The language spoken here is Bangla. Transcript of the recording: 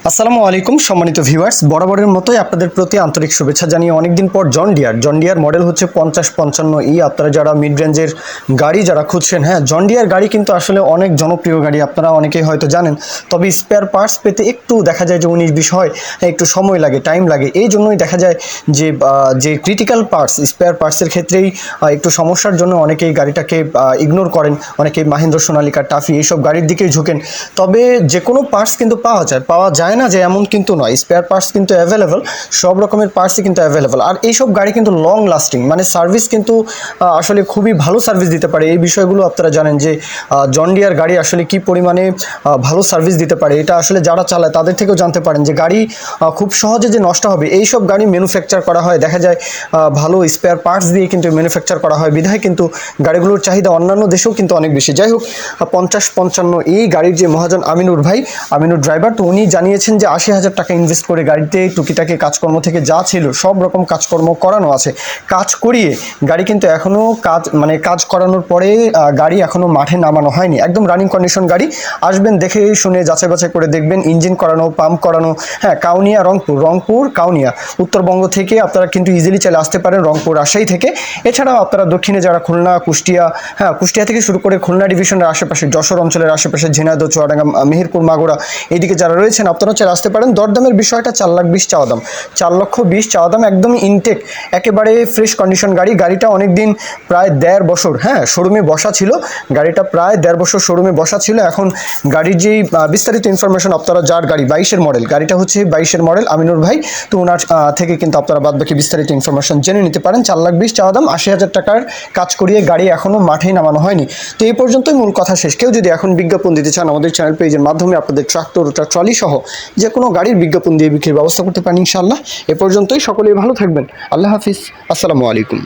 আসসালামু আলাইকুম সম্মানিত ভিউয়ার্স, বরাবরের মতোই আপনাদের প্রতি আন্তরিক শুভেচ্ছা জানিয়ে অনেকদিন পর জন ডিয়ার মডেল হচ্ছে 5055 আপনারা যারা মিড রেঞ্জের গাড়ি যারা খুঁজছেন, হ্যাঁ জন ডিয়ার গাড়ি কিন্তু আসলে অনেক জনপ্রিয় গাড়ি, আপনারা অনেকেই হয়তো জানেন। তবে স্পেয়ার পার্টস পেতে একটু দেখা যায় যে 19-20 হয়, একটু সময় লাগে, টাইম লাগে। এই জন্যই দেখা যায় যে ক্রিটিক্যাল পার্টস, স্পেয়ার পার্টসের ক্ষেত্রেই একটু সমস্যার জন্য অনেকেই গাড়িটাকে ইগনোর করেন, অনেকেই মাহিন্দ্র সোনালিকা, টাফি এইসব গাড়ির দিকেই ঝুঁকেন। তবে যে কোনো পার্টস কিন্তু পাওয়া যায় না যে এমন কিন্তু নয়, স্পেয়ার পার্টস কিন্তু অ্যাভেলেবল, সব রকমের পার্টসই কিন্তু অ্যাভেলেবল। আর এইসব গাড়ি কিন্তু লং লাস্টিং, মানে সার্ভিস কিন্তু আসলে খুবই ভালো সার্ভিস দিতে পারে। এই বিষয়গুলো আপনারা জানেন যে জন ডিয়ার গাড়ি আসলে কি পরিমাণে ভালো সার্ভিস দিতে পারে, এটা আসলে যারা চালায় তাদের থেকেও জানতে পারেন যে গাড়ি খুব সহজে যে নষ্ট হবে এইসব গাড়ি ম্যানুফ্যাকচার করা হয়, দেখা যায় ভালো স্পেয়ার পার্টস দিয়ে কিন্তু ম্যানুফ্যাকচার করা হয়, বিধায় কিন্তু গাড়িগুলোর চাহিদা অন্যান্য দেশেও কিন্তু অনেক বেশি। যাই হোক, 5055 এই গাড়ির যে মহাজন আমিনুর ভাই, আমিনুর ড্রাইভার, তো উনি জানিয়েছেন যে 80,000 টাকা ইনভেস্ট করে গাড়িতে টুকিটাকি কাজকর্ম থেকে যা ছিল সব রকম কাজকর্ম করানো আছে। কাজ করিয়ে গাড়ি কিন্তু এখনও কাজ করানোর পরে গাড়ি এখনও মাঠে নামানো হয়নি, একদম রানিং কন্ডিশন গাড়ি। আসবেন, দেখে শুনে যাচাই বাছাই করে দেখবেন, ইঞ্জিন করানো, পাম্প করানো। হ্যাঁ, কাউনিয়া রংপুর কাউনিয়া উত্তরবঙ্গ থেকে আপনারা কিন্তু ইজিলি চলে আসতে পারেন, রংপুর রাজশাহী থেকে। এছাড়াও আপনারা দক্ষিণে যারা খুলনা, কুষ্টিয়া, হ্যাঁ কুষ্টিয়া থেকে শুরু করে খুলনা ডিভিশনের আশেপাশে, যশোর অঞ্চলের আশেপাশে, ঝিনাইদহ, চুয়াডাঙ্গা, মেহেরপুর, মাগুরা, এইদিকে যারা রয়েছেন আপনারা চলে আসতে পারেন। দরদামের বিষয়টা 4,20,000 চাওয়া দাম, 4,20,000 চাওয়া দাম, একদমই ইনটেক, একেবারে ফ্রেশ কন্ডিশন গাড়ি। গাড়িটা অনেকদিন, প্রায় 1.5 বছর হ্যাঁ শোরুমে বসা ছিল, গাড়িটা প্রায় 1.5 বছর শোরুমে বসা ছিল। এখন গাড়ির যেই বিস্তারিত ইনফরমেশন, আপনারা যার গাড়ি 22-এর মডেল, গাড়িটা হচ্ছে 22-এর মডেল আমিনুর ভাই, তো ওনার থেকে কিন্তু আপনারা বাদবাকি বিস্তারিত ইনফরমেশন জেনে নিতে পারেন। 4,20,000 চাওয়া দাম, 80,000 টাকার কাজ করিয়ে গাড়ি এখনও মাঠেই নামানো হয়নি। তো এই পর্যন্তই মূল কথা শেষ। কেউ যদি এখন বিজ্ঞাপন দিতে চান আমাদের চ্যানেল পেজের মাধ্যমে আপনাদের ট্রাক্টর, ট্রলি সহ যে কোনো গাড়ির বিজ্ঞাপন দিয়ে বিক্রির ব্যবস্থা করতে পারেন ইনশাআল্লাহ। এ পর্যন্তই, সকলেই ভালো থাকবেন। আল্লাহ হাফিজ, আসসালামু আলাইকুম।